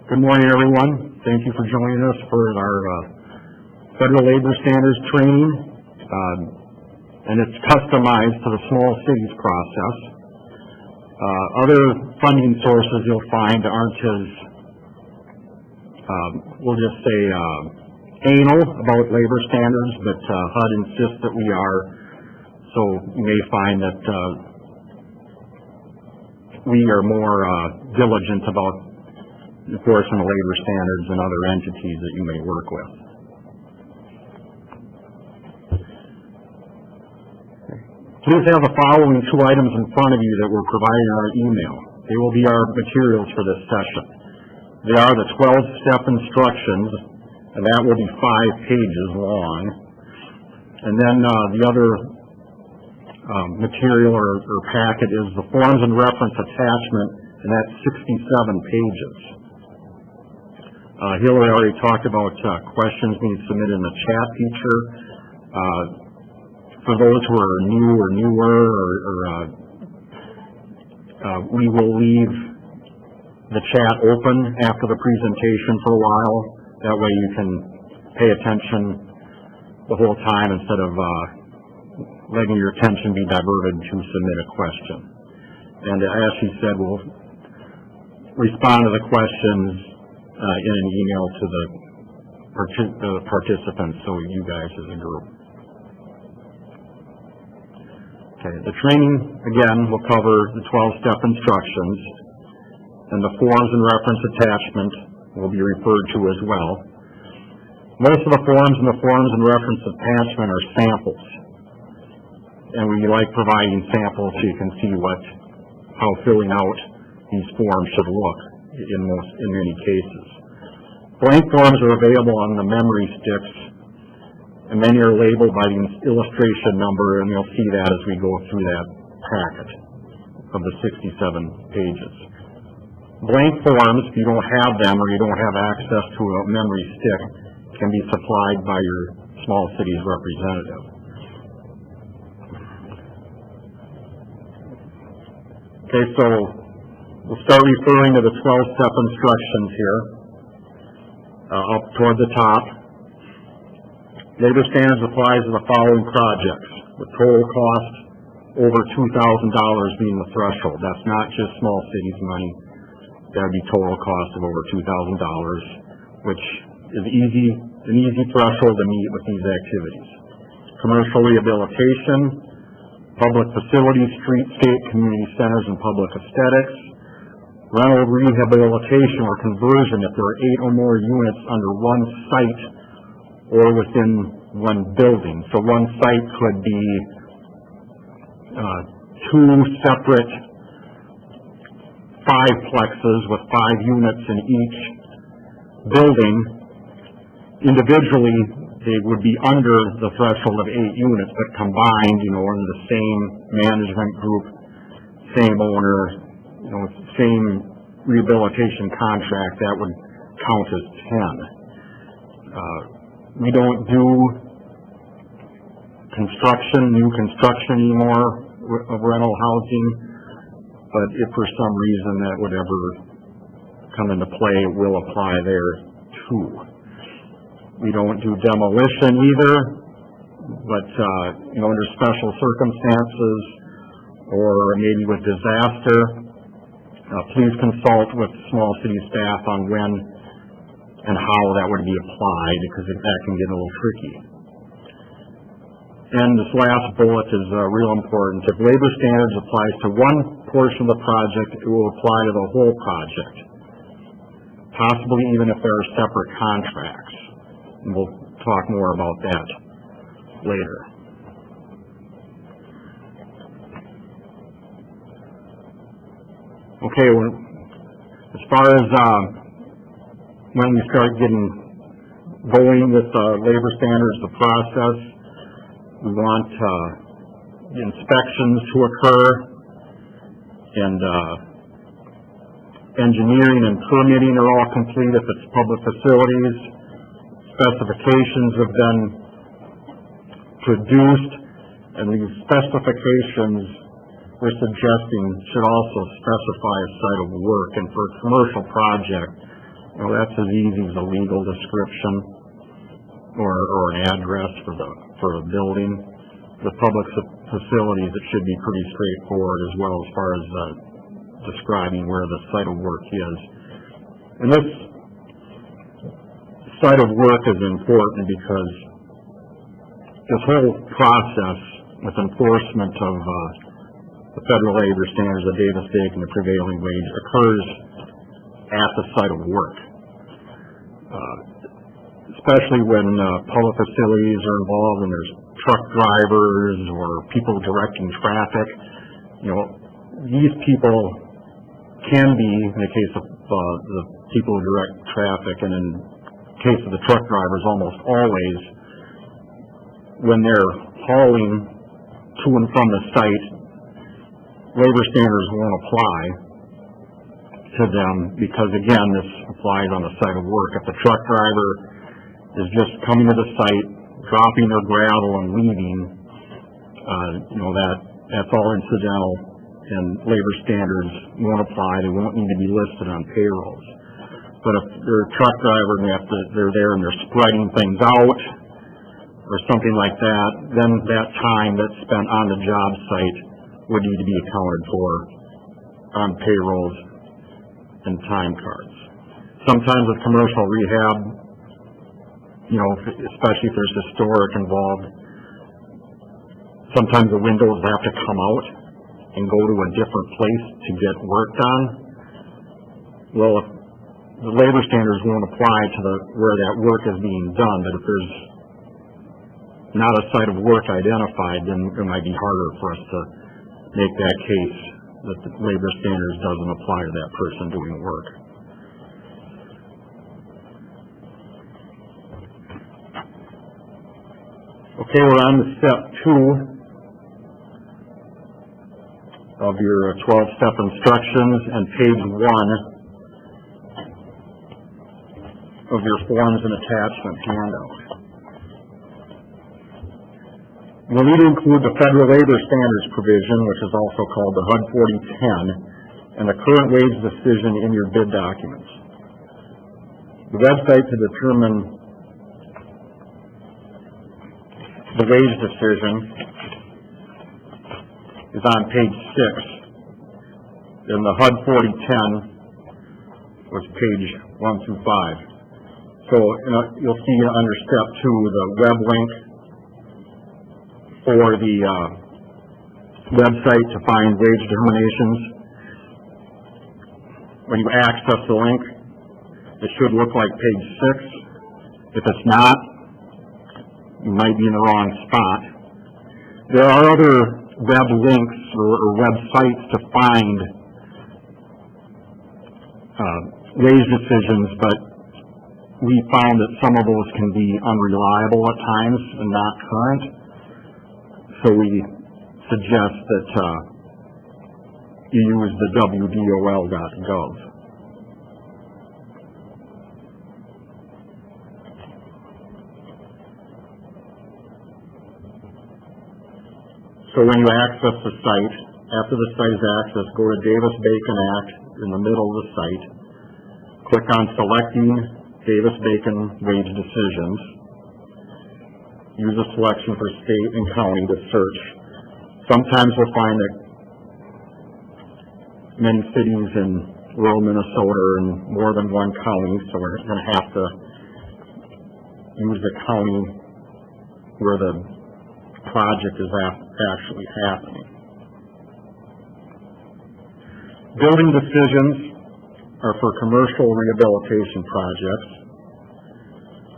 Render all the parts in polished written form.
Good morning, everyone. Thank you for joining us for our Federal Labor Standards training, and it's customized to the small cities process. Other funding sources you'll find aren't as, we'll just say, anal about labor standards, but HUD insists that we are, so you may find that we are more diligent about enforcement of labor standards than other entities that you may work with. Please have the following two items in front of you that were provided in our email. They will be our materials for this session. They are the 12-step instructions, and that will be 5 pages long. And then the other material or packet is the forms and reference attachment, and that's 67 pages. Hillary already talked about questions being submitted in the chat feature. For those who are new or newer, we will leave the chat open after the presentation for a while. That way you can pay attention the whole time instead of letting your attention be diverted to submit a question. And as she said, we'll respond to the questions in an email to the participants, so you guys as a group. Okay, the training, again, will cover the 12-step instructions, and the forms and reference attachment will be referred to as well. Most of the forms and reference attachment are samples, and we like providing samples so you can see how filling out these forms should look in many cases. Blank forms are available on the memory sticks, and many are labeled by the illustration number, and you'll see that as we go through that packet of the 67 pages. Blank forms, if you don't have them or you don't have access to a memory stick, can be supplied by your small cities representative. Okay, so we'll start referring to the 12-step instructions here, up toward the top. Labor standards applies to the following projects, with total cost over $2,000 being the threshold. That's not just small cities money. That would be total cost of over $2,000, which is an easy threshold to meet with these activities. Commercial rehabilitation, public facilities, streetscape, community centers, and public aesthetics. Rental rehabilitation or conversion if there are 8 or more units under one site or within one building. So one site could be 2 separate 5-plexes with 5 units in each building. Individually, they would be under the threshold of 8 units, but combined, under the same management group, same owner, same rehabilitation contract, that would count as 10. We don't do new construction anymore of rental housing, but if for some reason that would ever come into play, it will apply there too. We don't do demolition either, but under special circumstances or maybe with disaster, please consult with small city staff on when and how that would be applied, because that can get a little tricky. And this last bullet is real important. If labor standards applies to one portion of the project, it will apply to the whole project, possibly even if there are separate contracts. And we'll talk more about that later. Okay, as far as when we start getting going with labor standards, the process, we want the inspections to occur, and engineering and permitting are all complete if it's public facilities. Specifications have been produced, and these specifications we're suggesting should also specify a site of work. And for a commercial project, Well, that's as easy as a legal description or an address for a building. The public facilities, it should be pretty straightforward as well as far as describing where the site of work is. And this site of work is important because this whole process with enforcement of the federal labor standards, the Davis-Bacon, the prevailing wage, occurs at the site of work. Especially when public facilities are involved and there's truck drivers or people directing traffic. You know, these people can be, in the case of the people who direct traffic, and in the case of the truck drivers, almost always, when they're hauling to and from the site, labor standards won't apply to them because, again, this applies on the site of work. If the truck driver is just coming to the site, dropping their gravel and leaving, that's all incidental, and labor standards won't apply. They won't need to be listed on payrolls. But if they're a truck driver and they're there and they're spreading things out or something like that, then that time that's spent on the job site would need to be accounted for on payrolls and time cards. Sometimes with commercial rehab, especially if there's historic involved, sometimes the windows have to come out and go to a different place to get work done. Well, if the labor standards won't apply to where that work is being done, but if there's not a site of work identified, then it might be harder for us to make that case that the labor standards doesn't apply to that person doing work. Okay, we're on to step 2 of your 12-step instructions and page 1 of your forms and attachment handout. You'll need to include the Federal Labor Standards provision, which is also called the HUD 4010, and the current wage decision in your bid documents. The website to determine the wage decision is on page 6, and the HUD 4010 was page 1 through 5. So you'll see under step 2 the web link for the website to find wage determinations. When you access the link, it should look like page 6. If it's not, you might be in the wrong spot. There are other web links or websites to find wage decisions, but we found that some of those can be unreliable at times and not current. So we suggest that you use the wdol.gov. So when you access the site, after the site is accessed, go to Davis-Bacon Act in the middle of the site. Click on Selecting Davis-Bacon Wage Decisions. Use a selection for state and county to search. Sometimes we'll find that many cities in rural Minnesota are in more than one county, so we're going to have to use the county where the project is actually happening. Building decisions are for commercial rehabilitation projects.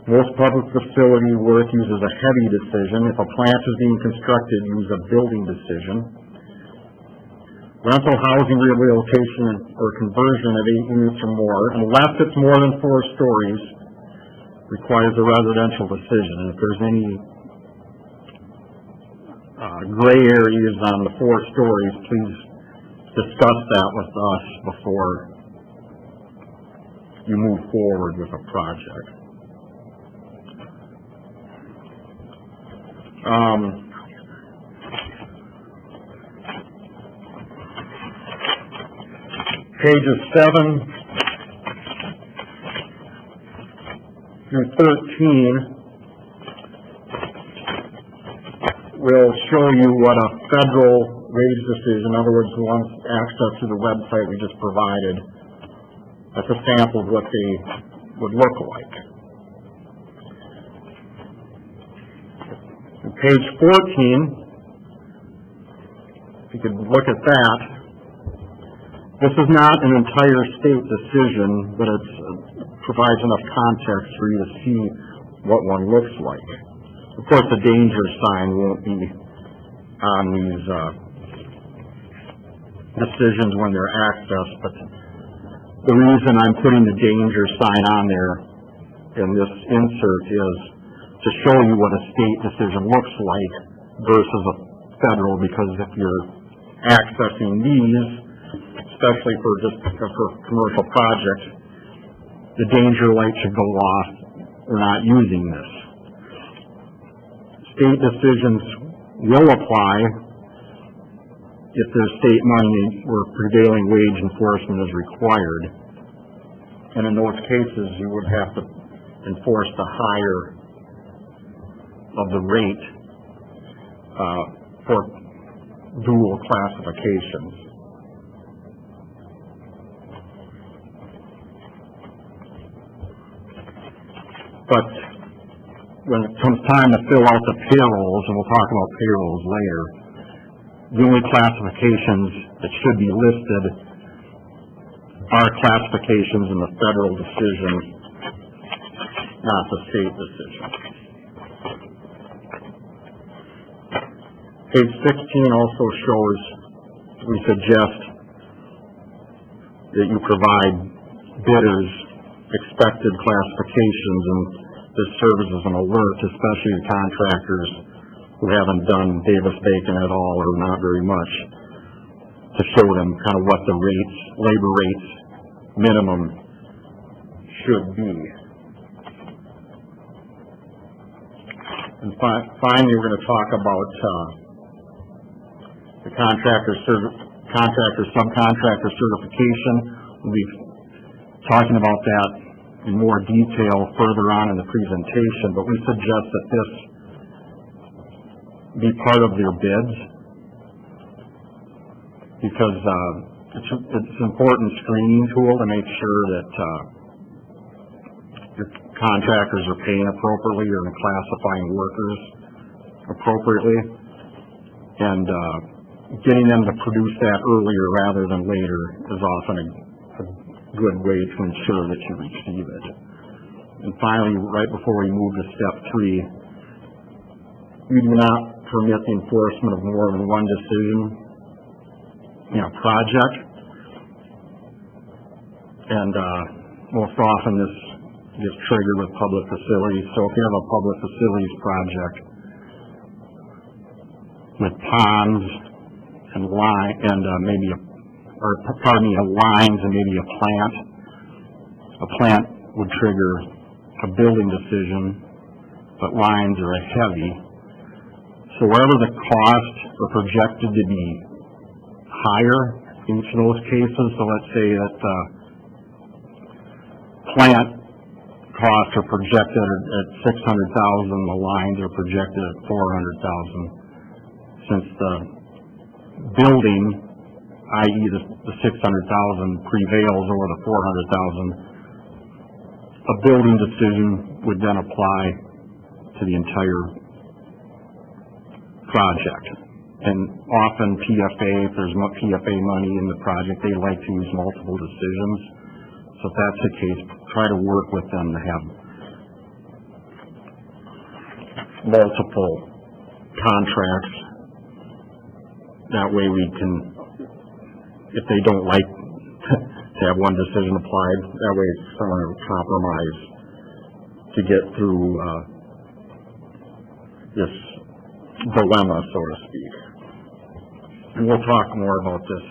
Most public facility work uses a heavy decision. If a plant is being constructed, use a building decision. Rental housing rehabilitation or conversion of 8 units or more, unless it's more than 4 stories, requires a residential decision. And if there's any gray areas on the 4 stories, please discuss that with us before you move forward with a project. Pages 7 through 13 will show you what a federal wage decision, in other words, who wants access to the website we just provided, that's a sample of what they would look like. On page 14, if you could look at that, this is not an entire state decision, but it provides enough context for you to see what one looks like. Of course, the danger sign won't be on these decisions when they're accessed, but the reason I'm putting the danger sign on there in this insert is to show you what a state decision looks like versus a federal, because if you're accessing these, especially for commercial projects, the danger light should go off. We're not using this. State decisions will apply if there's state money where prevailing wage enforcement is required. And in those cases, you would have to enforce the higher of the rate for dual classifications. But when it comes time to fill out the payrolls, and we'll talk about payrolls later, the only classifications that should be listed are classifications in the federal decision, not the state decision. Page 16 also shows, we suggest that you provide bidders expected classifications, and this serves as an alert, especially to contractors who haven't done Davis-Bacon at all or not very much, to show them kind of what the rates, labor rates minimum should be. And finally, we're going to talk about the subcontractor certification. We'll be talking about that in more detail further on in the presentation, but we suggest that this be part of their bids, because it's an important screening tool to make sure that your contractors are paying appropriately or classifying workers appropriately, and getting them to produce that earlier rather than later is often a good way to ensure that you receive it. And finally, right before we move to step 3, we do not permit the enforcement of more than one decision in a project, and most often this gets triggered with public facilities. So if you have a public facilities project with ponds and lines and maybe a plant would trigger a building decision, but lines are heavy. So wherever the costs are projected to be higher in each of those cases, so let's say that plant costs are projected at $600,000, the lines are projected at $400,000. Since the building, i.e. the $600,000 prevails over the $400,000, a building decision would then apply to the entire project. And often PFA, if there's PFA money in the project, they like to use multiple decisions. So if that's the case, try to work with them to have multiple contracts. That way we can, if they don't like to have one decision applied, that way it's some compromise to get through this dilemma, so to speak. And we'll talk more about this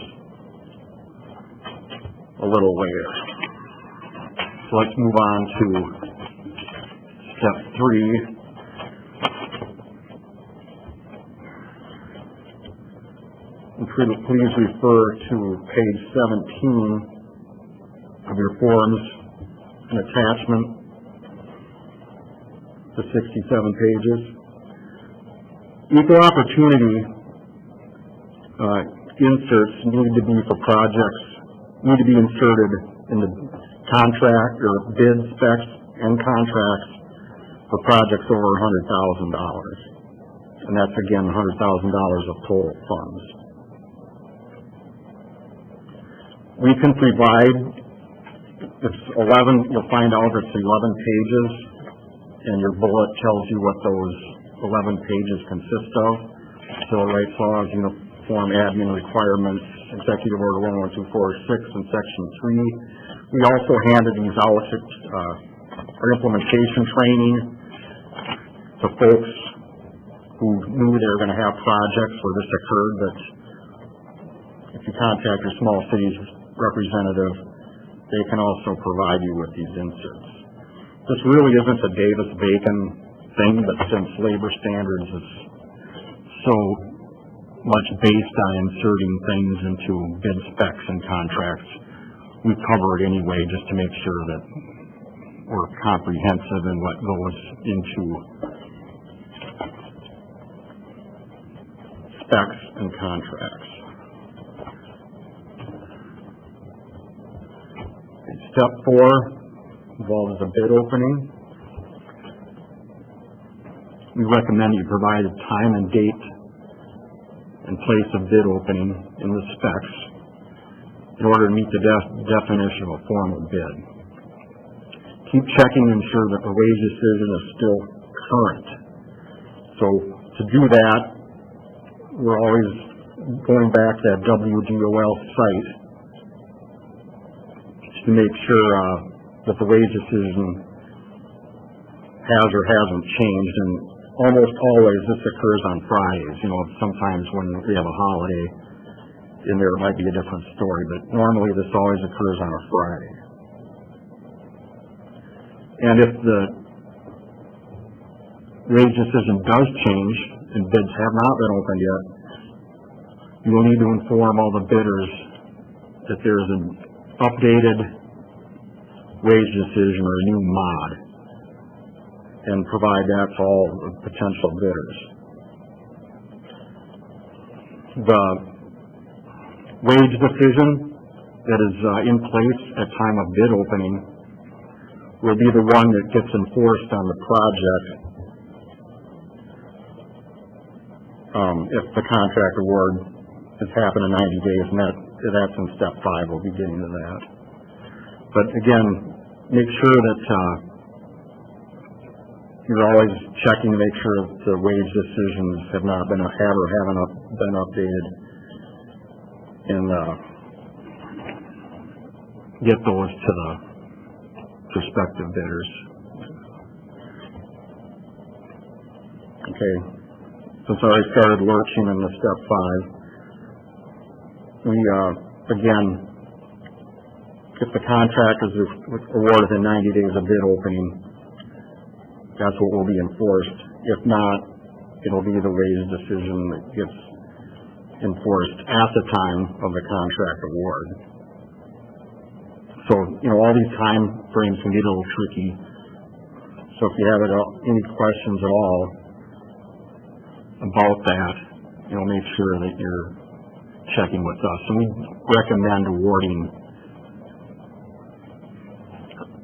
a little later. So let's move on to step 3. And please refer to page 17 of your forms, an attachment to 67 pages. Equal opportunity inserts need to be for projects, need to be inserted in the contract or bid specs and contracts for projects over $100,000. And that's again $100,000 of total funds. We can provide, it's 11, you'll find out it's 11 pages, and your bullet tells you what those 11 pages consist of. Civil rights laws, uniform admin requirements, Executive Order 11246 and Section 3. We also handed these out at our implementation training to folks who knew they were going to have projects where this occurred, that if you contact your small city's representative, they can also provide you with these inserts. This really isn't a Davis-Bacon thing, but since labor standards is so much based on inserting things into bid specs and contracts, we cover it anyway just to make sure that we're comprehensive in what goes into specs and contracts. Step 4 involves a bid opening. We recommend you provide a time and date and place of bid opening in the specs in order to meet the definition of a formal bid. Keep checking to ensure that the wage decision is still current. So to do that, we're always going back to that WDOL site to make sure that the wage decision has or hasn't changed. And almost always this occurs on Fridays. Sometimes when we have a holiday in there, it might be a different story, but normally this always occurs on a Friday. And if the wage decision does change and bids have not been opened yet, you will need to inform all the bidders that there's an updated wage decision or a new mod, and provide that to all the potential bidders. The wage decision that is in place at time of bid opening will be the one that gets enforced on the project if the contract award has happened in 90 days, and that's in step 5. We'll be getting to that. But again, make sure that you're always checking to make sure that the wage decisions have not been or haven't been updated, and get those to the prospective bidders. Okay, since I already started lurching in the step 5, we again, if the contract is awarded in 90 days of bid opening, that's what will be enforced. If not, it'll be the wage decision that gets enforced at the time of the contract award. So, all these time frames can get a little tricky. So if you have any questions at all about that, make sure that you're checking with us. And we recommend awarding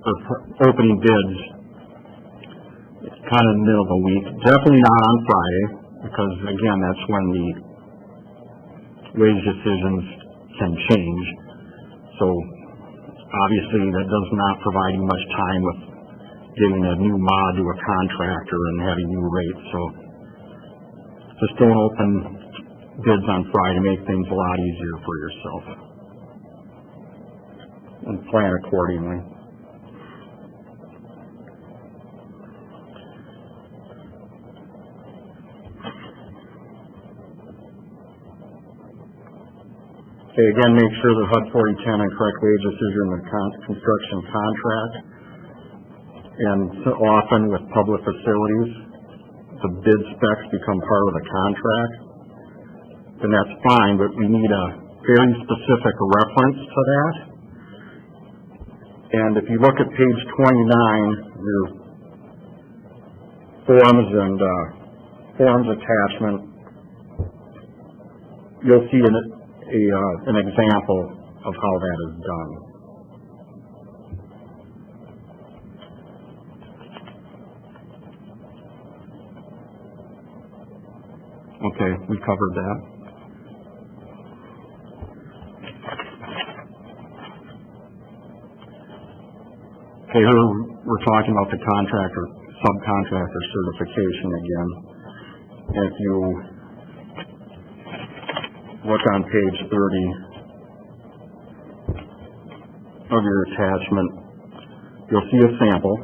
or opening bids kind of in the middle of the week. Definitely not on Friday, because again, that's when the wage decisions can change. So obviously that does not provide you much time with getting a new mod to a contractor and having new rates. So just don't open bids on Friday. Make things a lot easier for yourself and plan accordingly. Okay, again, make sure the HUD 4010 and correct wage decision in the construction contract. And so often with public facilities, the bid specs become part of the contract. And that's fine, but we need a very specific reference to that. And if you look at page 29, your forms attachment, you'll see an example of how that is done. Okay, we covered that. Okay, here we're talking about the subcontractor certification again. If you look on page 30 of your attachment, you'll see a sample.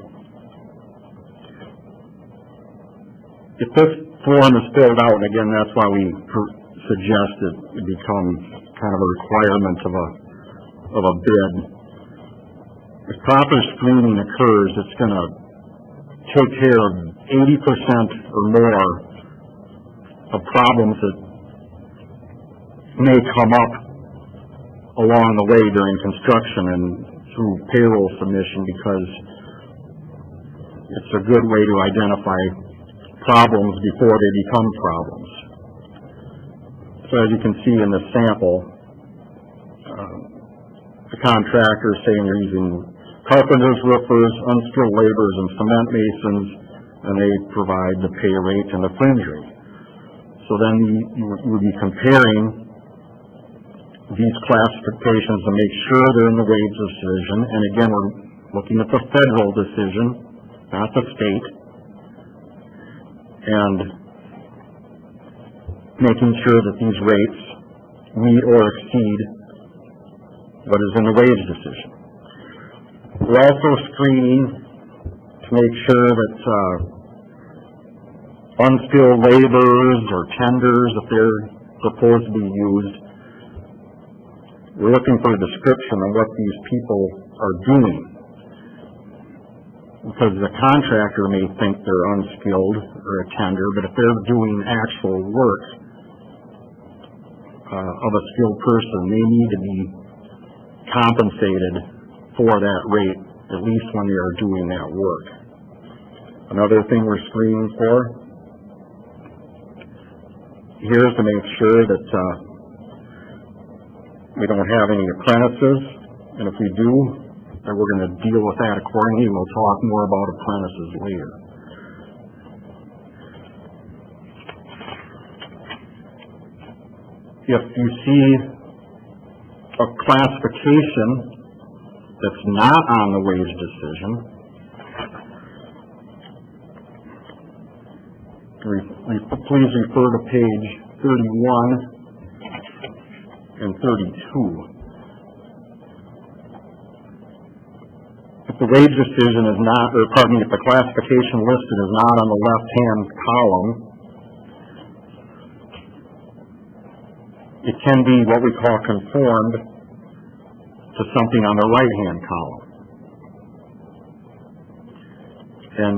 If this form is filled out, and again, that's why we suggest it become kind of a requirement of a bid. If proper screening occurs, it's going to take care of 80% or more of problems that may come up along the way during construction and through payroll submission, because it's a good way to identify problems before they become problems. So as you can see in the sample, the contractor is saying they're using carpenters, roofers, unskilled laborers, and cement masons, and they provide the pay rate and the fringe rate. So then you would be comparing these classifications to make sure they're in the wage decision. And again, we're looking at the federal decision, not the state, and making sure that these rates meet or exceed what is in the wage decision. We're also screening to make sure that unskilled laborers or tenders, if they're proposed to be used, we're looking for a description of what these people are doing. Because the contractor may think they're unskilled or a tender, but if they're doing actual work of a skilled person, they need to be compensated for that rate, at least when they are doing that work. Another thing we're screening for here is to make sure that we don't have any apprentices, and if we do, then we're going to deal with that accordingly. We'll talk more about apprentices later. If you see a classification that's not on the wage decision, please refer to page 31 and 32. If the wage decision is not, or pardon me, if the classification listed is not on the left-hand column, it can be what we call conformed to something on the right-hand column. And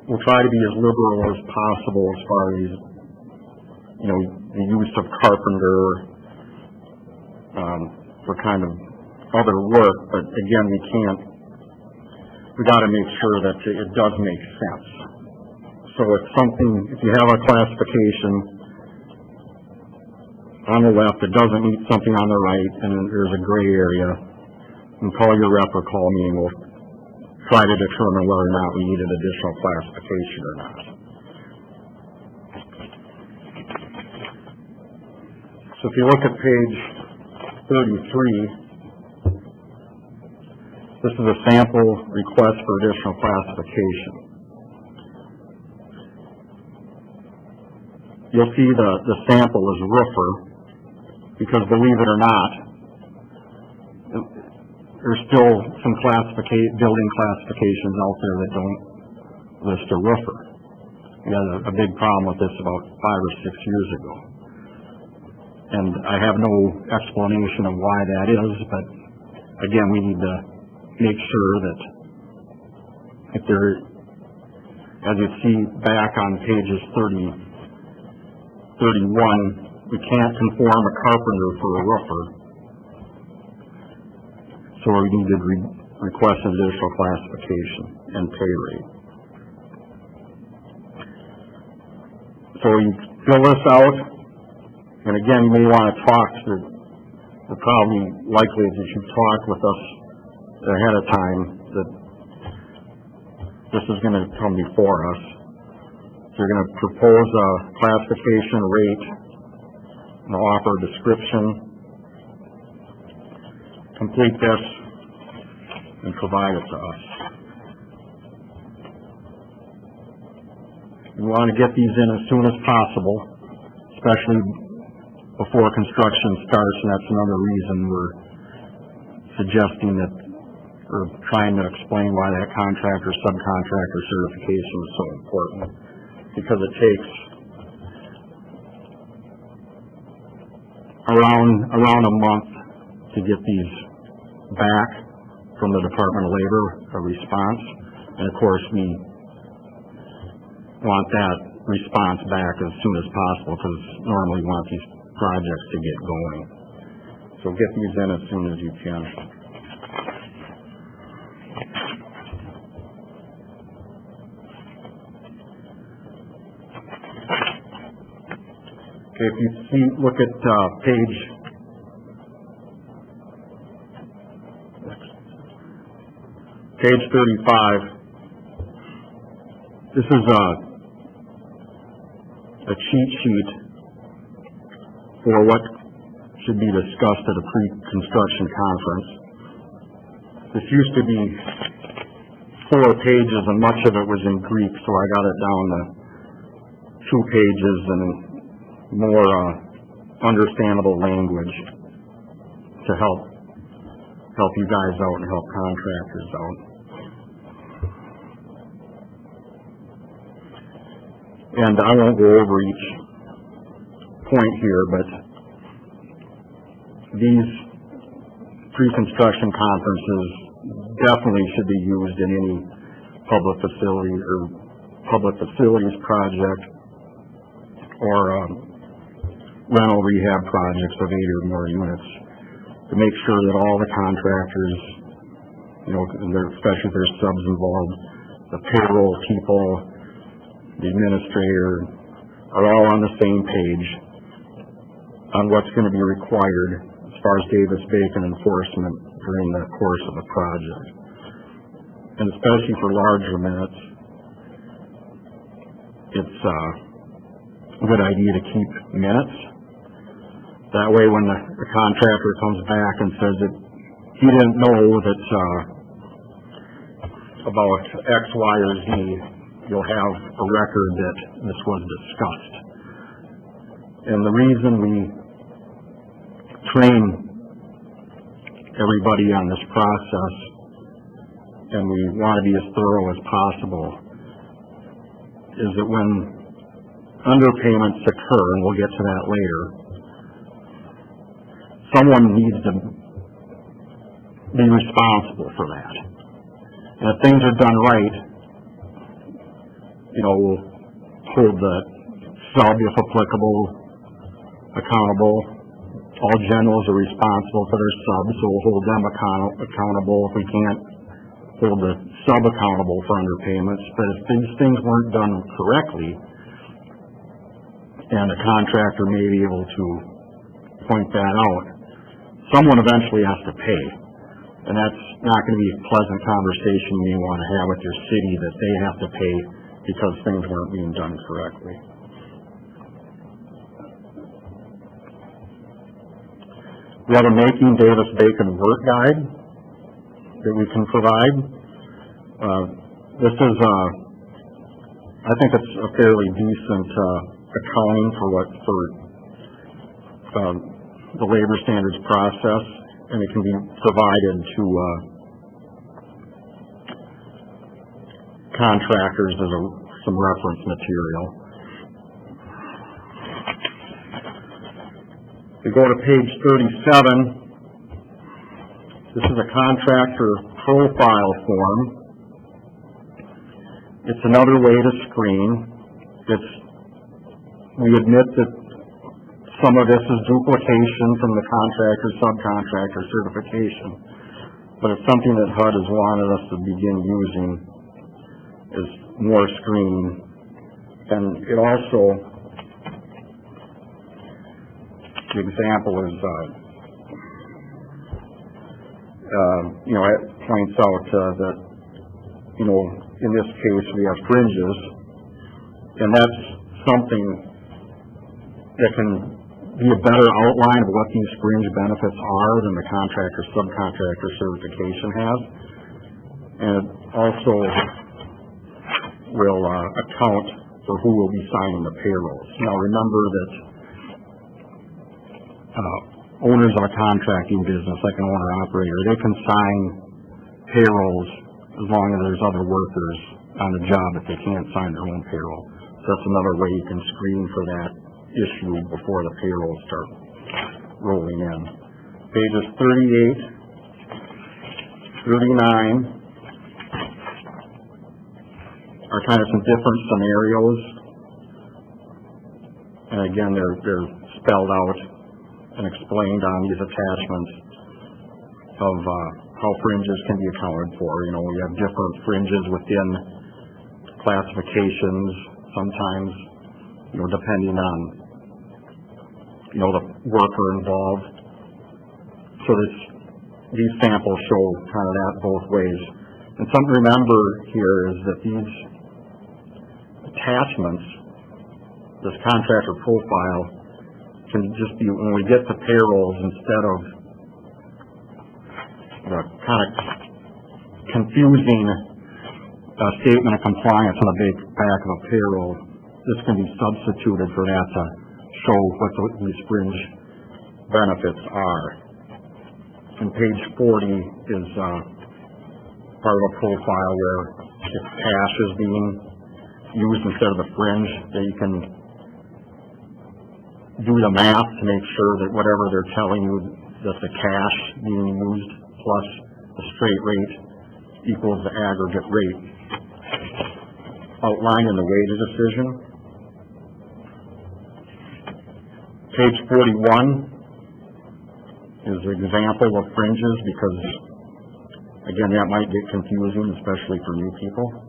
we'll try to be as liberal as possible as far as, the use of carpenter for kind of other work, but again, we got to make sure that it does make sense. So if you have a classification on the left that doesn't meet something on the right, and there's a gray area, and call your rep or call me, and we'll try to determine whether or not we need an additional classification or not. So if you look at page 33, this is a sample request for additional classification. You'll see the sample is roofer, because believe it or not, there's still some building classifications out there that don't list a roofer. We had a big problem with this about 5 or 6 years ago. And I have no explanation of why that is, but again, we need to make sure that if there, as you see back on pages 31, we can't conform a carpenter for a roofer. So we need to requested additional classification and pay rate. So you fill this out, and again, you may want to talk to the probably likely that you've talked with us ahead of time that this is going to come before us. So you're going to propose a classification rate and offer a description. Complete this and provide it to us. We want to get these in as soon as possible, especially before construction starts, and that's another reason we're suggesting that, or trying to explain why that contractor subcontractor certification is so important, because it takes around a month to get these back from the Department of Labor, a response, and of course we want that response back as soon as possible because normally we want these projects to get going. So get these in as soon as you can. Okay, if you see, look at page 35. This is a cheat sheet for what should be discussed at a pre-construction conference. This used to be 4 pages, and much of it was in Greek, so I got it down to 2 pages and more understandable language to help you guys out and help contractors out. And I won't go over each point here, but these pre-construction conferences definitely should be used in any public facility or public facilities project or rental rehab projects of 8 or more units to make sure that all the contractors, especially if there's subs involved, the payroll people, the administrator, are all on the same page on what's going to be required as far as Davis-Bacon enforcement during the course of the project. And especially for larger minutes, it's a good idea to keep minutes. That way when the contractor comes back and says that he didn't know that about X, Y, or Z, you'll have a record that this was discussed. And the reason we train everybody on this process and we want to be as thorough as possible is that when underpayments occur, and we'll get to that later, someone needs to be responsible for that. And if things are done right, we'll hold the sub, if applicable, accountable. All generals are responsible for their subs, so we'll hold them accountable if we can't hold the sub accountable for underpayments. But if these things weren't done correctly, and a contractor may be able to point that out, someone eventually has to pay. And that's not going to be a pleasant conversation you want to have with your city, that they have to pay because things weren't being done correctly. We have a Making Davis-Bacon work guide that we can provide. This is I think it's a fairly decent accounting for the labor standards process, and it can be provided to contractors as some reference material. We go to page 37. This is a contractor profile form. It's another way to screen. We admit that some of this is duplication from the contractor-subcontractor certification. but it's something that HUD has wanted us to begin using is more screening. And it also, the example is, it points out that, in this case we have fringes, and that's something that can be a better outline of what these fringe benefits are than the contractor-subcontractor certification has. And it also will account for who will be signing the payrolls. Now remember that owners of a contracting business, like an owner-operator, they can sign payrolls as long as there's other workers on the job if they can't sign their own payroll. So that's another way you can screen for that issue before the payrolls start rolling in. Pages 38, 39 are kind of some different scenarios. And again, they're spelled out and explained on these attachments of how fringes can be accounted for. We have different fringes within classifications, sometimes, depending on, the worker involved. So these samples show kind of that both ways. And something to remember here is that these attachments, this contractor profile, can just be, when we get the payrolls, instead of the kind of confusing statement of compliance on the back of a payroll, this can be substituted for that to show what these fringe benefits are. And page 40 is part of a profile where if cash is being used instead of the fringe, that you can do the math to make sure that whatever they're telling you that the cash being used plus the straight rate equals the aggregate rate outlined in the wage decision. Page 41 is an example of fringes because, again, that might get confusing, especially for new people.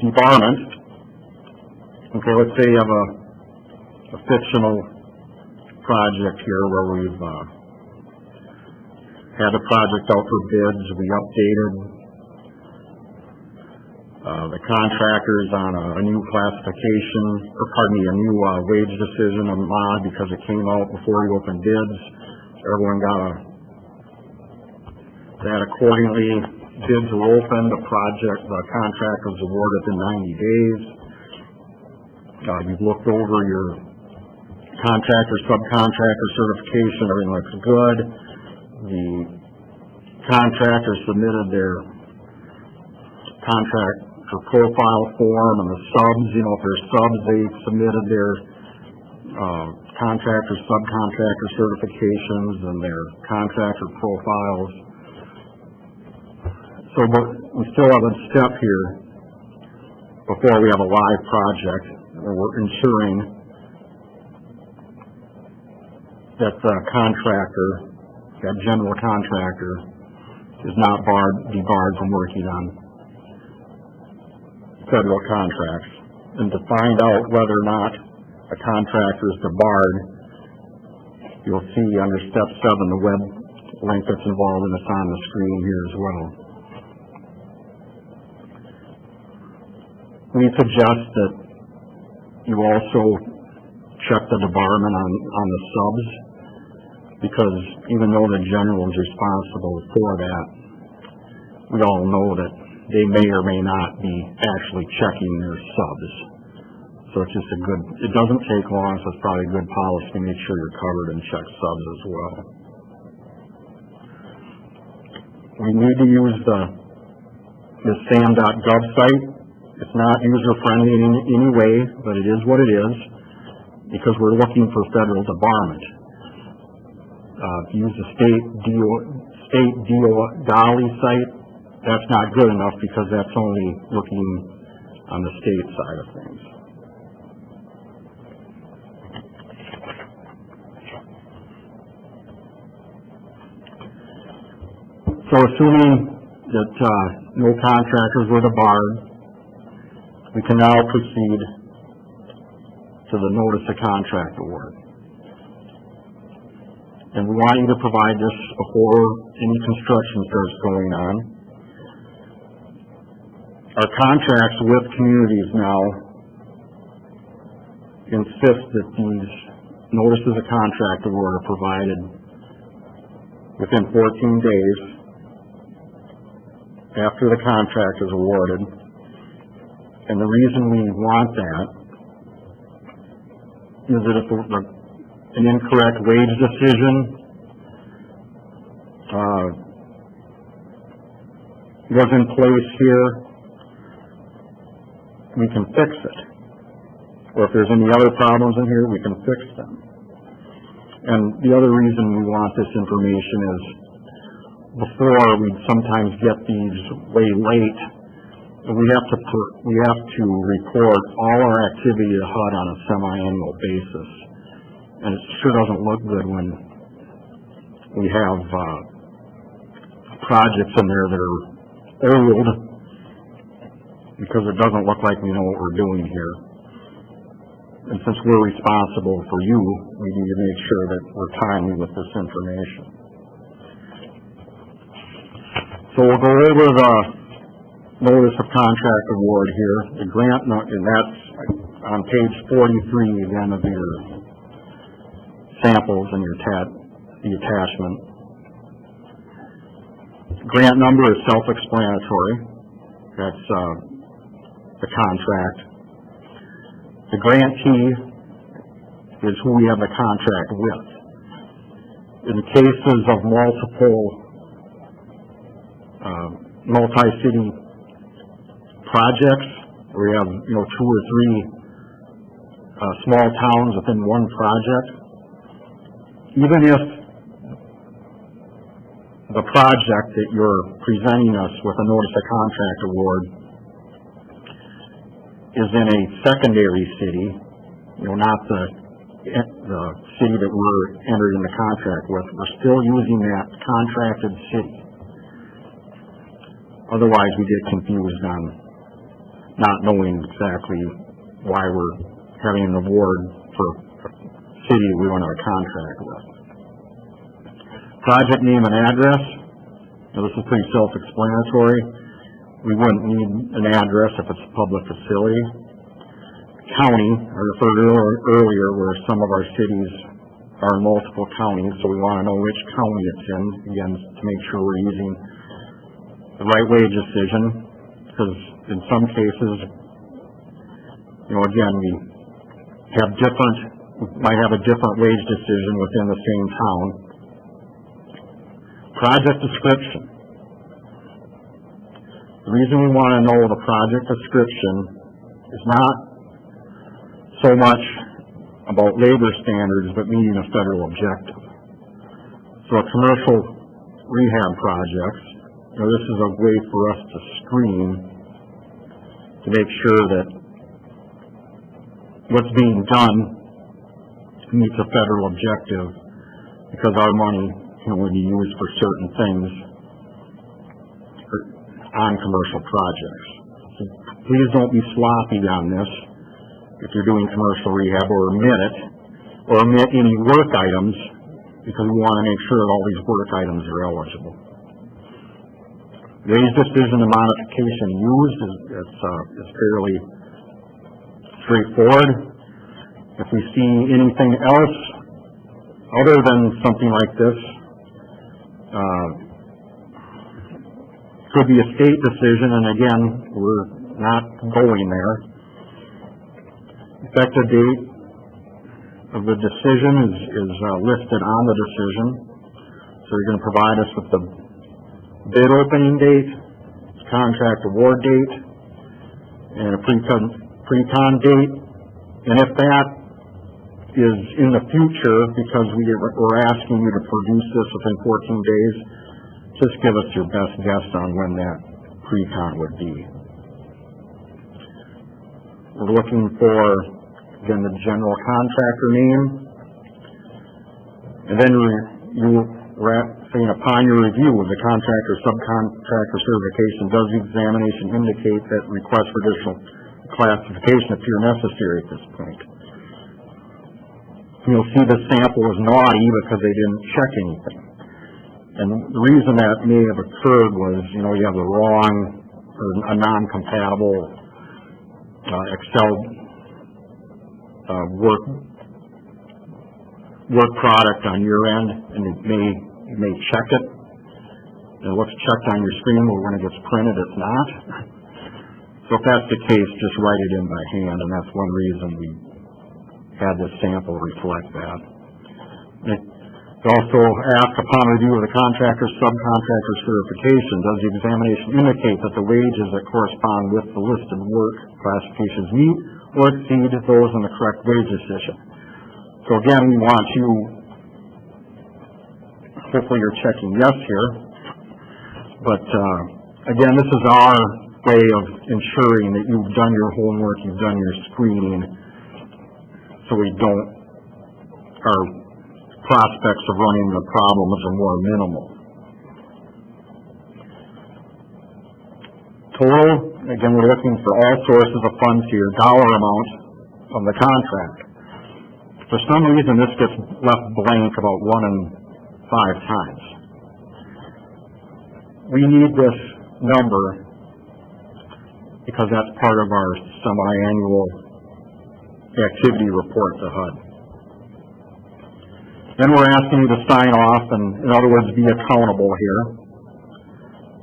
Debarment. Okay, let's say you have a fictional project here where we've had a project out for bids, we updated the contractors on a new classification, a new wage decision, a mod, because it came out before we opened bids. Everyone got that accordingly. Bids were opened, the contract was awarded in 90 days. You've looked over your contractor, subcontractor certification, everything looks good. The contractor submitted their contractor profile form, and the subs, if they're subs, they submitted their contractor, subcontractor certifications and their contractor profiles. So we still have a step here before we have a live project where we're ensuring that the contractor, that general contractor, is not debarred from working on federal contracts. And to find out whether or not a contractor is debarred, you'll see under step 7 the web link that's involved, and it's on the screen here as well. We suggest that you also check the debarment on the subs, because even though the general is responsible for that, we all know that they may or may not be actually checking their subs. So it's just it doesn't take long, so it's probably a good policy to make sure you're covered and check subs as well. We need to use the SAM.gov site. It's not user-friendly in any way, but it is what it is, because we're looking for federal debarment. If you use the state DOLI site, that's not good enough, because that's only looking on the state side of things. So assuming that no contractors were debarred, we can now proceed to the notice of contract award. And we want you to provide this before any construction starts going on. Our contracts with communities now insist that these notices of contract award are provided within 14 days after the contract is awarded. And the reason we want that is that if an incorrect wage decision was in place here, we can fix it. Or if there's any other problems in here, we can fix them. And the other reason we want this information is before we'd sometimes get these way late, we have to report all our activity at HUD on a semi-annual basis. And it sure doesn't look good when we have projects in there that are old, because it doesn't look like we know what we're doing here. And since we're responsible for you, we need to make sure that we're timely with this information. So we'll go over the notice of contract award here, the grant, and that's on page 43 again of your samples and the attachment. Grant number is self-explanatory. That's the contract. The grantee is who we have the contract with. In cases of multiple multi-city projects, where we have 2 or 3 small towns within one project, even if the project that you're presenting us with a notice of contract award is in a secondary city, not the city that we're entering the contract with, we're still using that contracted city. Otherwise, we get confused on not knowing exactly why we're having an award for a city we want a contract with. Project name and address. Now, this is pretty self-explanatory. We wouldn't need an address if it's a public facility. County, I referred earlier where some of our cities are in multiple counties, so we want to know which county it's in, again, to make sure we're using the right wage decision, because in some cases, again, we might have a different wage decision within the same town. Project description. The reason we want to know the project description is not so much about labor standards, but meeting a federal objective. So a commercial rehab projects, this is a way for us to screen to make sure that what's being done meets a federal objective, because our money can only be used for certain things on commercial projects. So please don't be sloppy on this if you're doing commercial rehab, or omit any work items, because we want to make sure that all these work items are eligible. Wage decision and modification used is fairly straightforward. If we see anything else other than something like this, could be a state decision, and again, we're not going there. Effective date of the decision is listed on the decision. So you're going to provide us with the bid opening date, contract award date, and a pre-con date. And if that is in the future, because we're asking you to produce this within 14 days, just give us your best guess on when that pre-con would be. We're looking for, again, the general contractor name, and then saying upon your review of the contractor subcontractor certification, does the examination indicate that requests for additional classification appear necessary at this point? You'll see the sample is naughty because they didn't check anything. And the reason that may have occurred was, you have the wrong or a non-compatible Excel work product on your end, and you may check it. And it looks checked on your screen, but when it gets printed, it's not. So if that's the case, just write it in by hand, and that's one reason we had this sample reflect that. It also asks, upon review of the contractor subcontractor certification, does the examination indicate that the wages that correspond with the listed work classifications meet or exceed those in the correct wage decision? So again, we want you, hopefully you're checking yes here, but again, this is our way of ensuring that you've done your homework, you've done your screening, so our prospects of running the problems are more minimal. Total, again, we're looking for all sources of funds here, dollar amount of the contract. For some reason, this gets left blank about 1 in 5 times. We need this number because that's part of our semi-annual activity report to HUD. Then we're asking you to sign off and, in other words, be accountable here,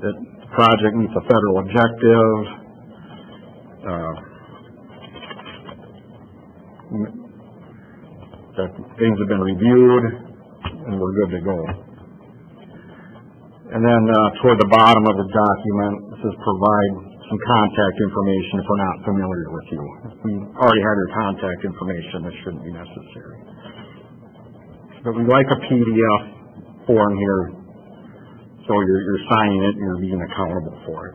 that the project meets a federal objective, that things have been reviewed, and we're good to go. And then toward the bottom of the document, it says provide some contact information if we're not familiar with you. If we already have your contact information, this shouldn't be necessary. But we like a PDF form here, so you're signing it and you're being accountable for it.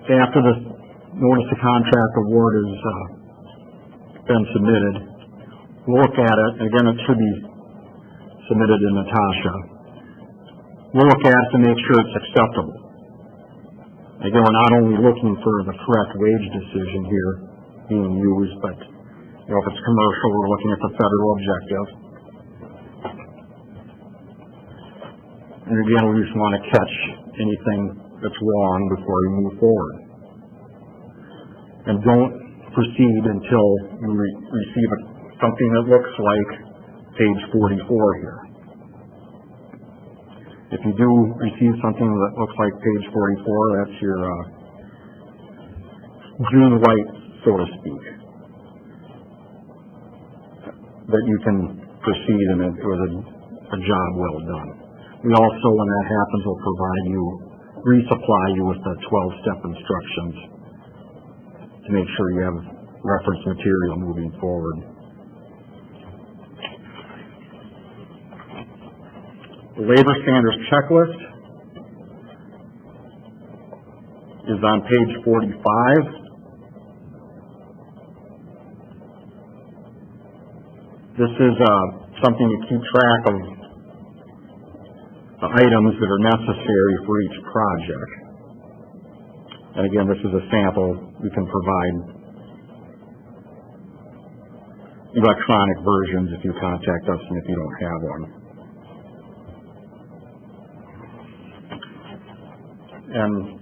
After the notice of contract award has been submitted, we'll look at it, and again it should be submitted to Natasha. We'll look at it to make sure it's acceptable. Again, we're not only looking for the correct wage decision here being used, but if it's commercial, we're looking at the federal objective. And again, we just want to catch anything that's wrong before we move forward. And don't proceed until you receive something that looks like page 44 here. If you do receive something that looks like page 44, that's your green light, so to speak, that you can proceed and it was a job well done. We also, when that happens, will resupply you with the 12-step instructions to make sure you have reference material moving forward. The labor standards checklist is on page 45. This is something to keep track of the items that are necessary for each project. And again, this is a sample. We can provide electronic versions if you contact us and if you don't have one. And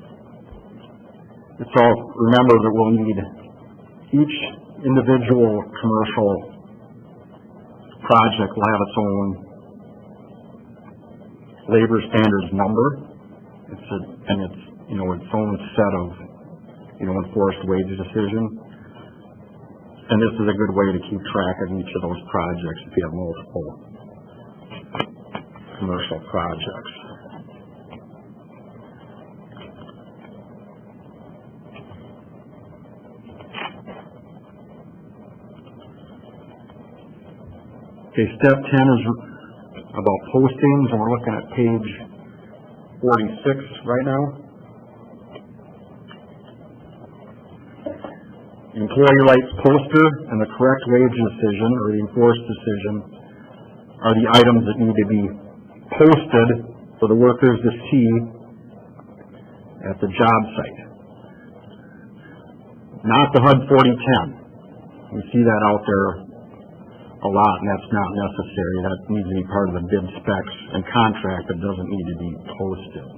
it's all, remember that we'll need each individual commercial project will have its own labor standards number. It's its own set of enforced wage decision. And this is a good way to keep track of each of those projects if you have multiple commercial projects. Okay, step 10 is about postings, and we're looking at page 46 right now. The employee rights poster and the correct wage decision or the enforced decision are the items that need to be posted for the workers to see at the job site. Not the HUD 4010. We see that out there a lot, and that's not necessary. That needs to be part of the bid specs and contract. That doesn't need to be posted.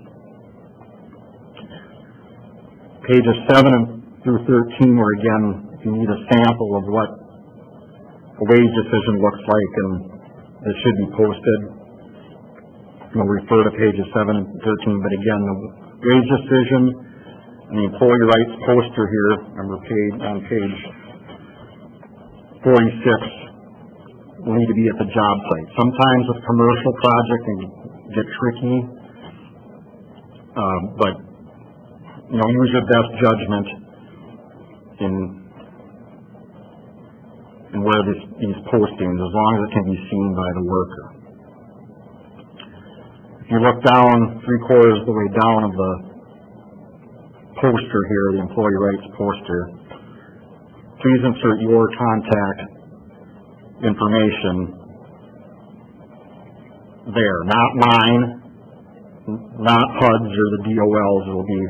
Pages 7 through 13 where, again, if you need a sample of what a wage decision looks like and it should be posted, you'll refer to pages 7 and 13. But again, the wage decision and the employee rights poster here, on page 46, will need to be at the job site. Sometimes with commercial project can get tricky, but use your best judgment in where these postings, as long as it can be seen by the worker. If you look down 3/4 of the way down of the poster here, the employee rights poster, please insert your contact information there, not mine, not HUD's or the DOL's. It will be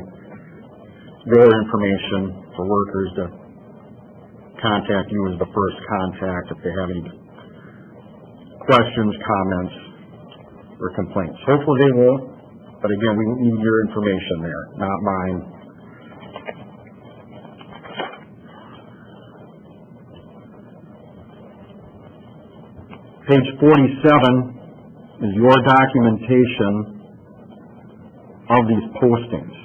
your information for workers to contact you as the first contact if they have any questions, comments, or complaints. Hopefully they won't, but again, we need your information there, not mine. Page 47 is your documentation of these postings.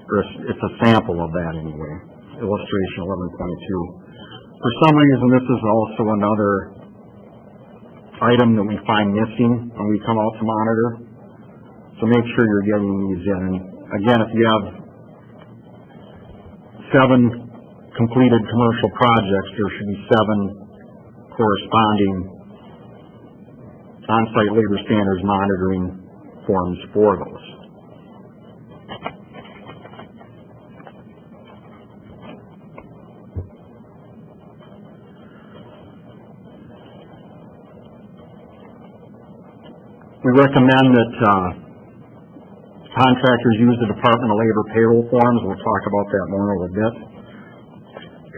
Or it's a sample of that anyway. Illustration 11.22. For some reason, this is also another item that we find missing when we come out to monitor. So make sure you're getting these in. And again, if you have 7 completed commercial projects, there should be 7 corresponding on-site labor standards monitoring forms for those. We recommend that contractors use the Department of Labor payroll forms. We'll talk about that more in a little bit.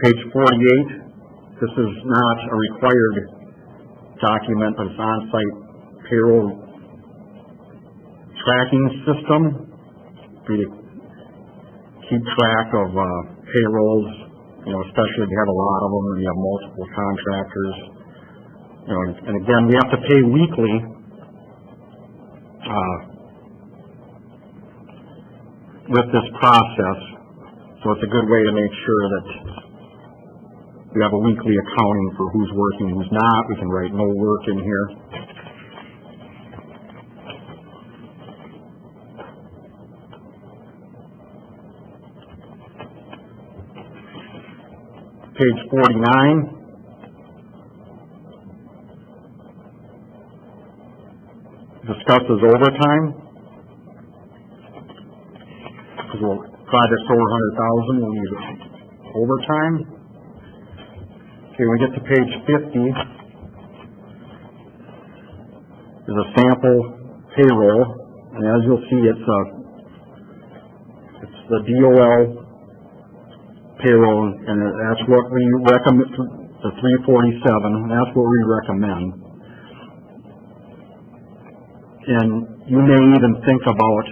Page 48. This is not a required document, but it's on-site payroll tracking system for you to keep track of payrolls, especially if you have a lot of them and you have multiple contractors. And again, we have to pay weekly. With this process, so it's a good way to make sure that we have a weekly accounting for who's working, who's not. We can write no work in here. Page 49. Discusses overtime. Because projects over 100,000 will need overtime. Okay, when we get to page 50, there's a sample payroll, and as you'll see, it's the DOL payroll, and that's what we recommend. The 347, that's what we recommend. And you may even think about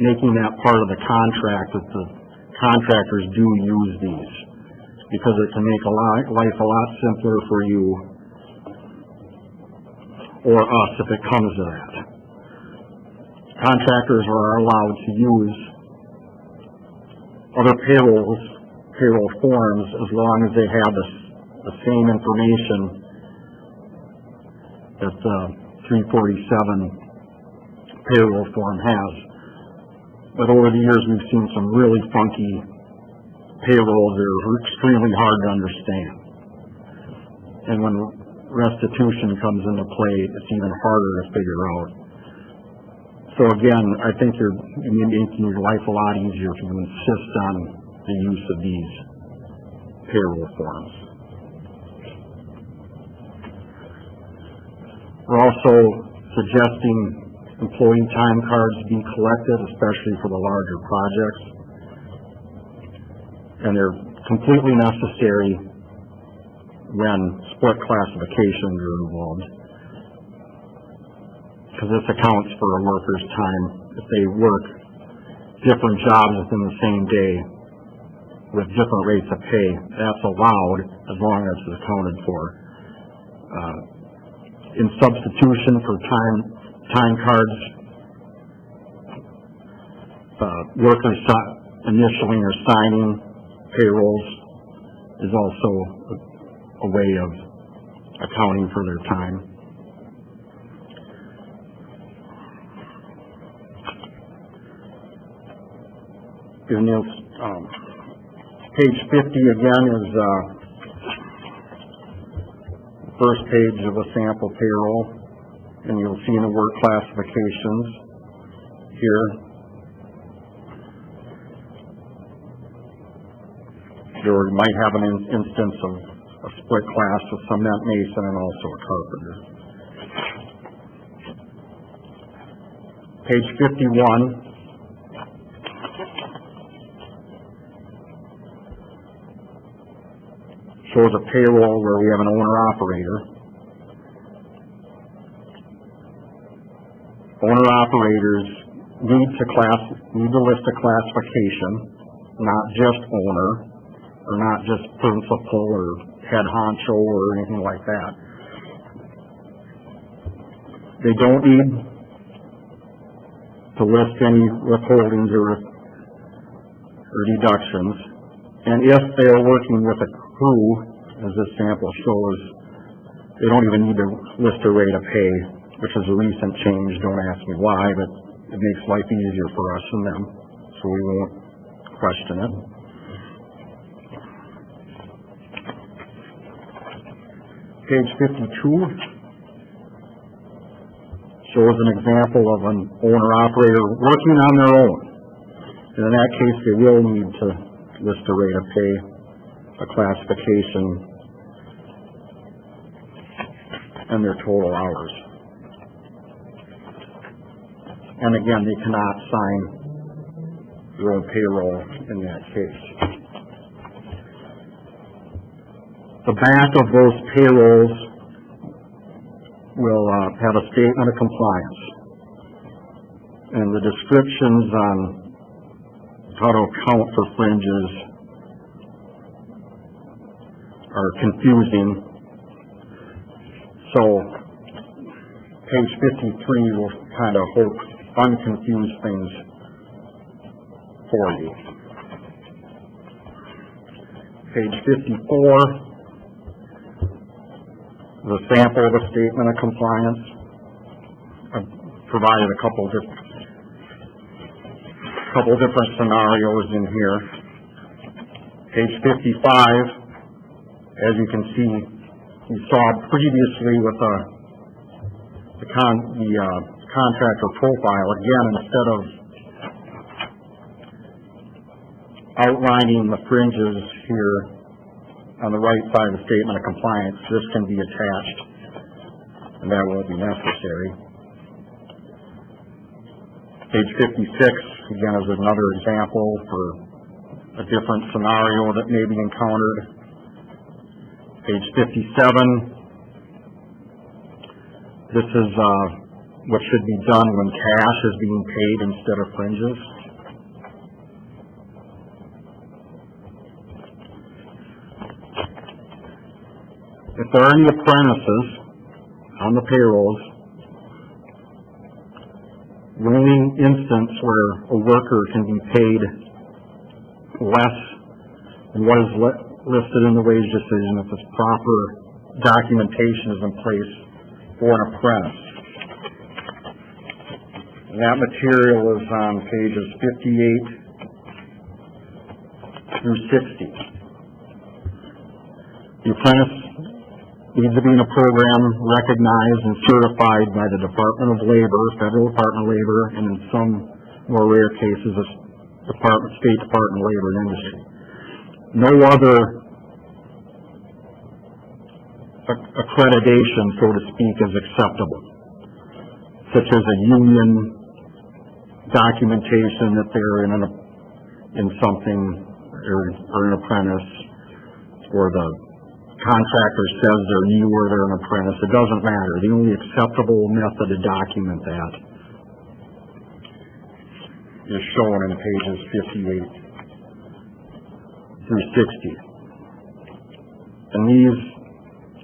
making that part of the contract, that the contractors do use these, because it can make life a lot simpler for you or us if it comes to that. Contractors are allowed to use other payroll forms as long as they have the same information that the 347 payroll form has. But over the years, we've seen some really funky payrolls that are extremely hard to understand. And when restitution comes into play, it's even harder to figure out. So again, I think you're making your life a lot easier if you insist on the use of these payroll forms. We're also suggesting employee time cards be collected, especially for the larger projects. And they're completely necessary when split classifications are involved, because this accounts for a worker's time. If they work different jobs within the same day with different rates of pay, that's allowed as long as it's accounted for. In substitution for time cards, workers initialing or signing payrolls is also a way of accounting for their time. And page 50 again is first page of a sample payroll, and you'll see in the work classifications here. You might have an instance of a split class, a cement mason and also a carpenter. Page 51 shows a payroll where we have an owner-operator. Owner-operators need to list a classification, not just owner, or not just principal or head honcho or anything like that. They don't need to list any withholdings or deductions. And if they're working with a crew, as this sample shows, they don't even need to list a rate of pay, which is a recent change. Don't ask me why, but it makes life easier for us and them, so we won't question it. Page 52 shows an example of an owner-operator working on their own. And in that case, they will need to list a rate of pay, a classification, and their total hours. And again, they cannot sign their own payroll in that case. The back of those payrolls will have a statement of compliance, and the descriptions on how to account for fringes are confusing. So page 53 will kind of help unconfuse things for you. Page 54, the sample of a statement of compliance. I've provided a couple different scenarios in here. Page 55, as you can see, you saw previously with the contractor profile. Again, instead of outlining the fringes here on the right side of the statement of compliance, this can be attached, and that won't be necessary. Page 56, again, is another example for a different scenario that may be encountered. Page 57, this is what should be done when cash is being paid instead of fringes. If there are any apprentices on the payrolls, the only instance where a worker can be paid less than what is listed in the wage decision if this proper documentation is in place for an apprentice. And that material is on pages 58 through 60. The apprentice needs to be in a program recognized and certified by the Department of Labor, Federal Department of Labor, and in some more rare cases, the State Department of Labor and Industry. No other accreditation, so to speak, is acceptable, such as a union documentation that they're in something or an apprentice, or the contractor says they're new or they're an apprentice. It doesn't matter. The only acceptable method to document that is shown in pages 58 through 60. And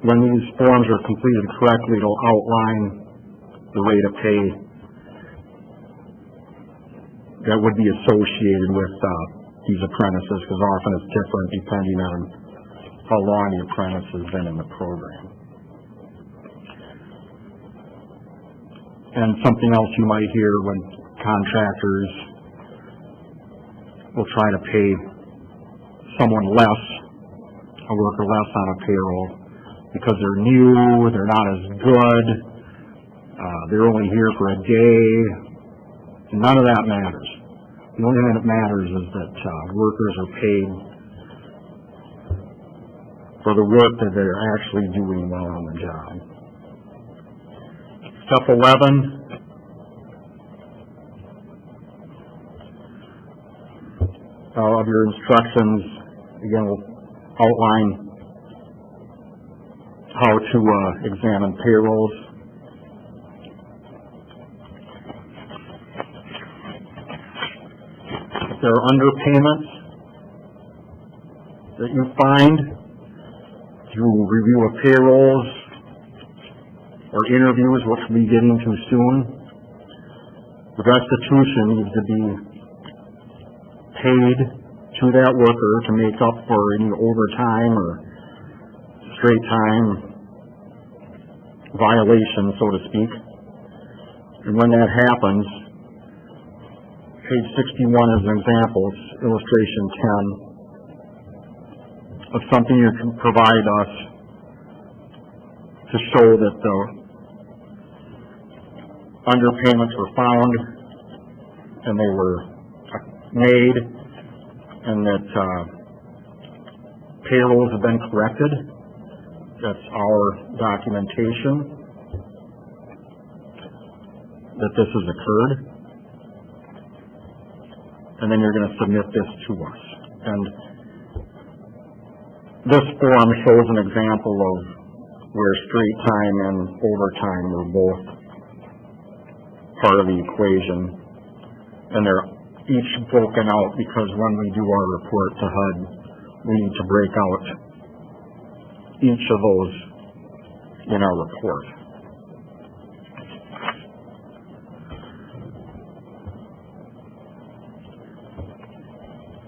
when these forms are completed correctly, it'll outline the rate of pay that would be associated with these apprentices, because often it's different depending on how long the apprentice has been in the program. And something else you might hear when contractors will try to pay someone less, a worker less on a payroll, because they're new, they're not as good, they're only here for a day. None of that matters. The only thing that matters is that workers are paid for the work that they're actually doing while on the job. Step 11, of your instructions, again, will outline how to examine payrolls. If there are underpayments that you find through review of payrolls or interviews, which we'll be getting to soon, the restitution needs to be paid to that worker to make up for any overtime or straight time violation, so to speak. And when that happens, page 61 is an example, it's illustration 10, of something you can provide us to show that the underpayments were found and they were made, and that payrolls have been corrected. That's our documentation that this has occurred. And then you're going to submit this to us. And this form shows an example of where straight time and overtime were both part of the equation. And they're each broken out because when we do our report to HUD, we need to break out each of those in our report.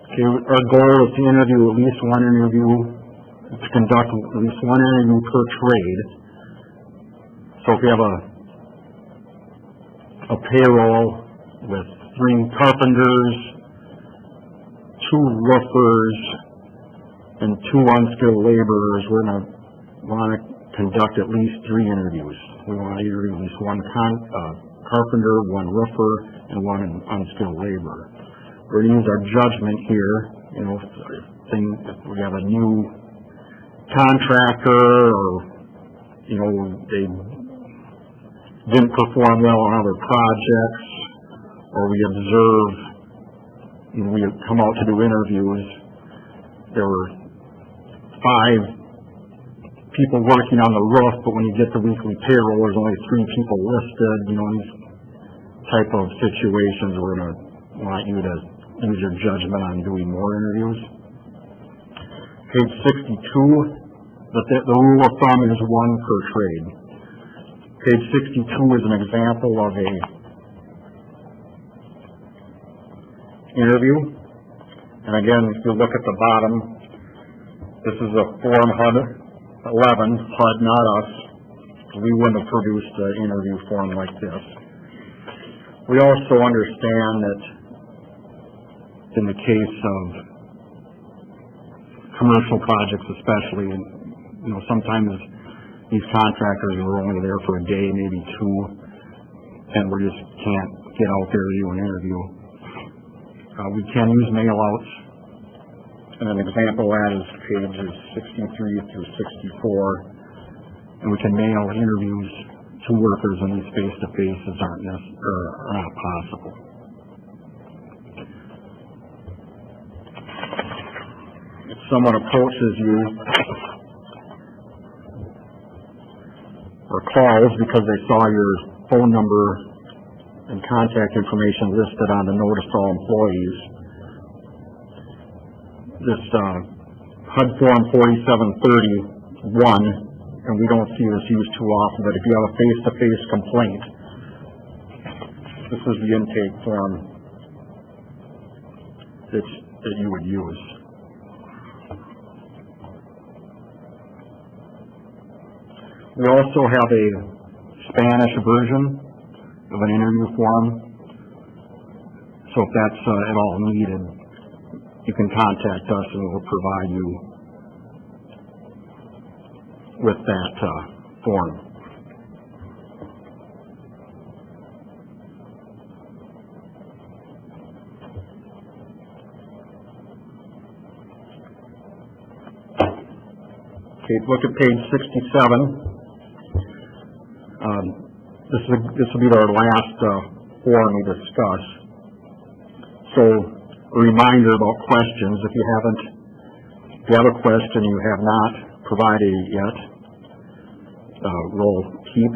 Okay, our goal is to interview at least one interview, to conduct at least one interview per trade. So if we have a payroll with 3 carpenters, 2 roofers, and 2 unskilled laborers, we're going to want to conduct at least 3 interviews. We want to interview at least 1 carpenter, 1 roofer, and 1 unskilled laborer. We're going to use our judgment here. You know, if we have a new contractor, or they didn't perform well on other projects, or we observe, we come out to do interviews, there were 5 people working on the roof, but when you get the weekly payroll, there's only 3 people listed. These type of situations, we're going to want you to use your judgment on doing more interviews. Page 62, the rule of thumb is 1 per trade. Page 62 is an example of a interview. And again, if you look at the bottom, this is a Form HUD 11, HUD, not us. We wouldn't have produced an interview form like this. We also understand that in the case of commercial projects especially, sometimes these contractors are only there for a day, maybe 2, and we just can't get out there to do an interview. We can use mail-outs, And an example of that is pages 63 through 64. And we can mail interviews to workers, and these face-to-faces are not possible. If someone approaches you or calls because they saw your phone number and contact information listed on the notice to all employees, this HUD Form 4731, and we don't see this used too often, but if you have a face-to-face complaint, this is the intake form that you would use. We also have a Spanish version of an interview form, so if that's at all needed, you can contact us and we'll provide you with that form. Okay, look at page 67. This will be our last form we discuss. So, a reminder about questions. If you have a question you have not provided it yet, we'll keep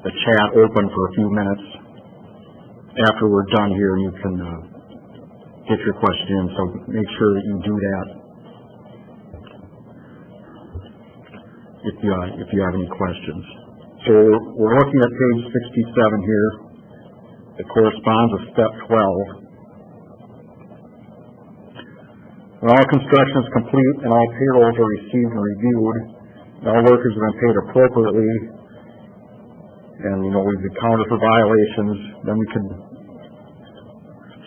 the chat open for a few minutes after we're done here, and you can get your question in, so make sure that you do that if you have any questions. So we're looking at page 67 here. It corresponds with step 12. When all construction is complete and all payrolls are received and reviewed, and all workers have been paid appropriately, and we've accounted for violations, then we can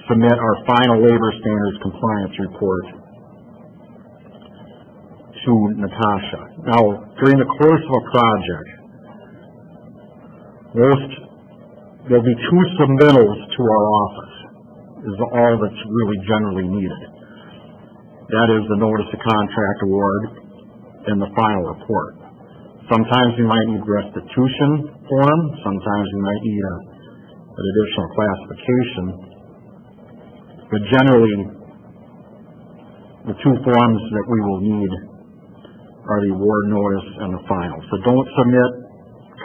submit our final labor standards compliance report to Natasha. Now, during the course of a project, there'll be 2 submittals to our office, is all that's really generally needed. That is the notice of contract award and the final report. Sometimes we might need restitution form, sometimes we might need an additional classification, but generally the 2 forms that we will need are the award notice and the final. So don't submit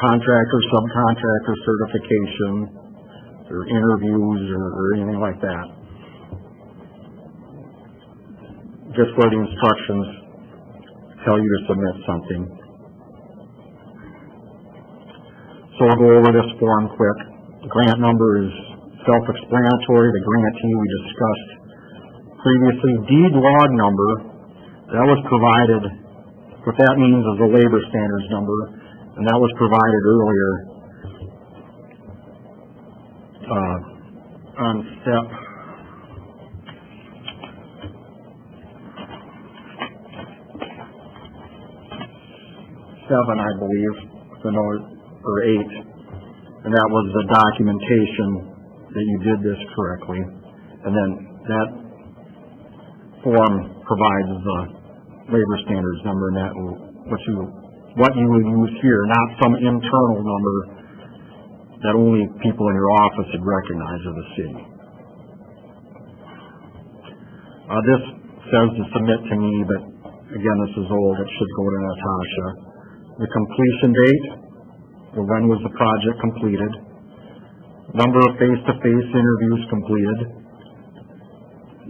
contractor, subcontractor certification or interviews or anything like that. Just where the instructions tell you to submit something. So we'll go over this form quick. The grant number is self-explanatory. The grantee we discussed previously. Deed log number, that was provided, what that means is the labor standards number, and that was provided earlier on step 7, I believe, or 8, and that was the documentation that you did this correctly, and then that form provides the labor standards number, and that will, what you will use here, not some internal number that only people in your office would recognize of the city. This says to submit to me, but again, this is old. It should go to Natasha. The completion date, well, when was the project completed? Number of face-to-face interviews completed.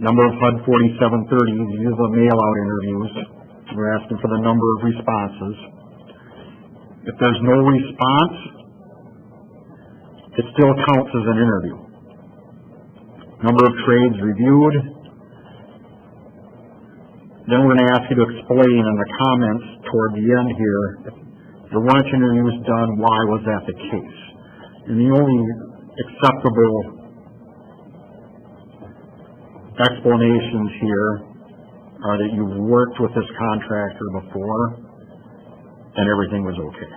Number of HUD 4730, these are the mail-out interviews. We're asking for the number of responses. If there's no response, it still counts as an interview. Number of trades reviewed. Then we're going to ask you to explain in the comments toward the end here, if there weren't interviews done, why was that the case? And the only acceptable explanations here are that you've worked with this contractor before and everything was okay.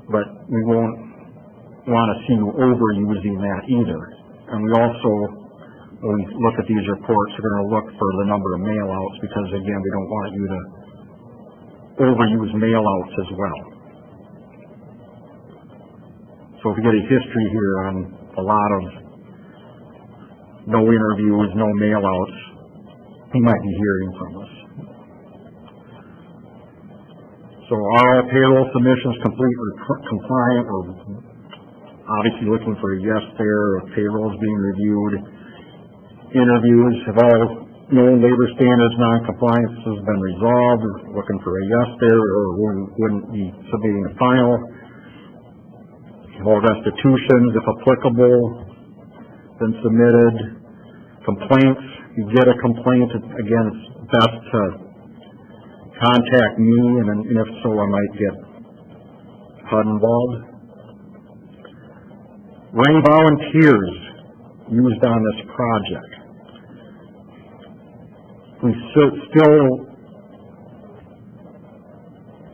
But we won't want to see you overusing that either. And we also when we look at these reports, we're going to look for the number of mail-outs because, again, we don't want you to overuse mail-outs as well. So if we get a history here on a lot of no interviews, no mail-outs, he might be hearing from us. So are all payroll submissions complete or compliant? We're obviously looking for a yes there. If payroll is being reviewed. Interviews, have all known labor standards non-compliance has been resolved. We're looking for a yes there, or we wouldn't be submitting a final. All restitutions, if applicable, been submitted. Complaints, you get a complaint, again, it's best to contact me, and if so, I might get HUD involved. Were any volunteers used on this project? We still,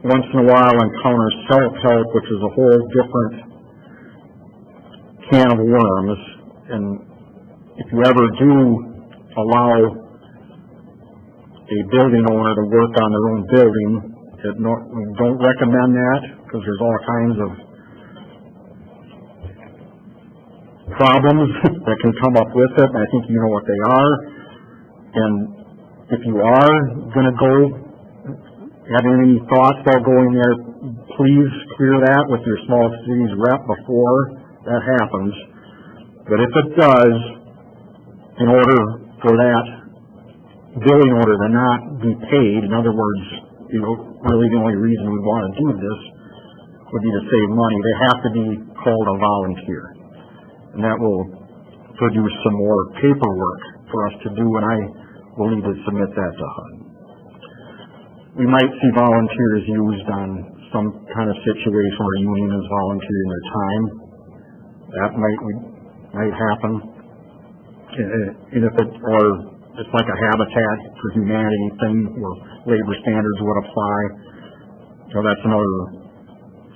once in a while, encounter self-help, which is a whole different can of worms, and if you ever do allow a building owner to work on their own building, we don't recommend that because there's all kinds of problems that can come up with it, and I think you know what they are. And if you are going to go, have any thoughts about going there, please clear that with your small cities rep before that happens. But if it does, in order for that building owner to not be paid, in other words, really the only reason we want to do this would be to save money, they have to be called a volunteer. And that will produce some more paperwork for us to do, and I will need to submit that to HUD. We might see volunteers used on some kind of situation where a union is volunteering their time. That might happen. And if it's like a Habitat for Humanity thing where labor standards would apply, that's another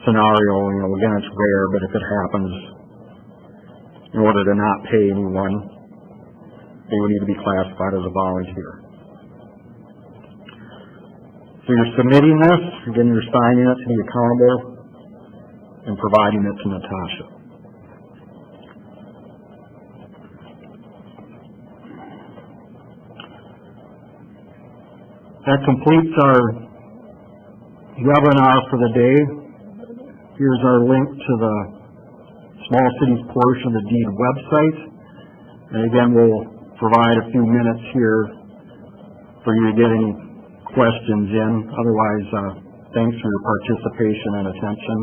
scenario. Again, it's rare, but if it happens, in order to not pay anyone, they would need to be classified as a volunteer. So you're submitting this, again, you're signing it to be accountable and providing it to Natasha. That completes our webinar for the day. Here's our link to the Small Cities portion of the deed website. And again, we'll provide a few minutes here for you to get any questions in. Otherwise, thanks for your participation and attention.